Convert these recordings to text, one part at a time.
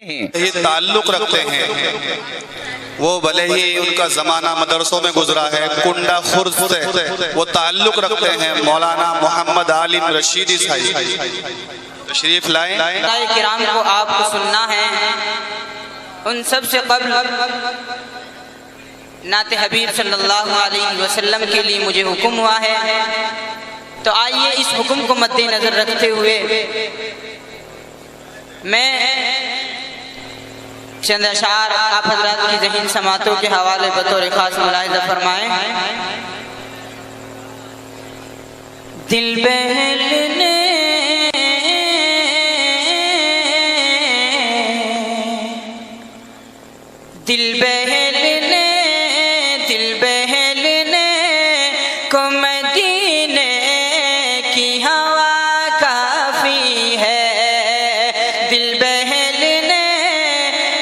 ہی تعلق رکھتے ہیں، وہ بھلے ہی ان کا زمانہ مدرسوں میں گزرا ہے، کنڈا خرد سے وہ تعلق رکھتے ہیں مولانا محمد عالم رشیدی صاحب تشریف لائیں۔ کرام کو آپ کو سننا ہے، ان سب سے قبل نعت حبیب صلی اللہ علیہ وسلم کے لیے مجھے حکم ہوا ہے، تو آئیے اس حکم کو مد نظر رکھتے ہوئے میں چند اشعار آپ حضرات کی ذہن سماعتوں کے حوالے بطور خاص ملاحظہ فرمائیں۔ دل بہلنے دل بہلنے دل بہلنے کو مدینے کی ہوا کافی ہے، دل بہلنے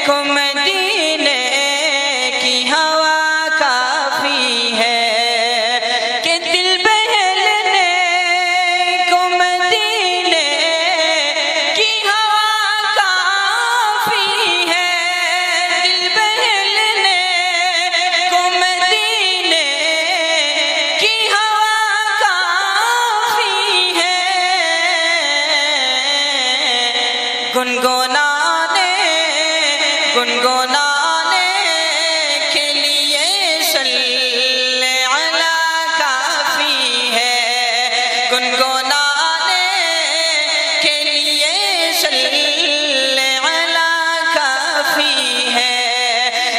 کو مدینے کی ہوا کافی ہے، کہ دل بہلنے کو مدینے کی ہوا کافی ہے، دل بہلنے کو مدینے کی ہوا کافی ہے، گنگنانے گنگنانے کے لیے صلی علی کافی ہے، گنگنانے کے لیے صلی علی کافی ہے،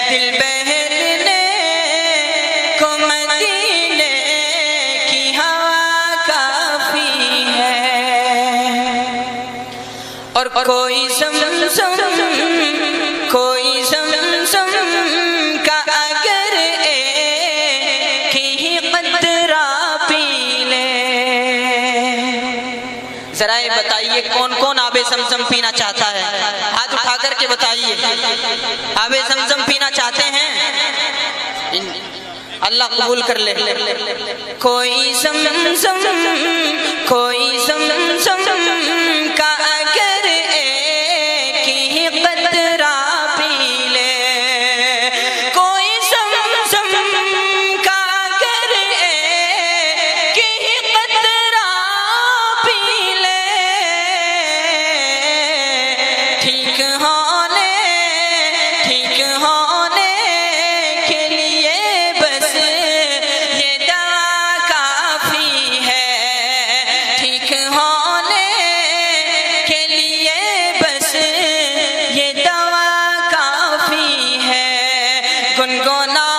دل بہلنے کو مدینے کی ہوا کافی ہے، اور کوئی کوئی زمزم کا اگر ایک ہی قطرہ پی لے، ذرا یہ بتائیے کون کون آب زمزم پینا چاہتا ہے؟ ہاتھ اٹھا کر کے بتائیے، آب زمزم پینا چاہتے ہیں؟ اللہ قبول کر لے۔ کوئی زمزم کا اگر ایک ہی قطرہ پی لے، کوئی زمزم کا اگر ایک ہی قطرہ پی لے، ٹھیک ہونے کے لیے بس یہ دوا کافی ہے، ٹھیک ہونے کے لیے بس یہ دوا کافی ہے، گنگنا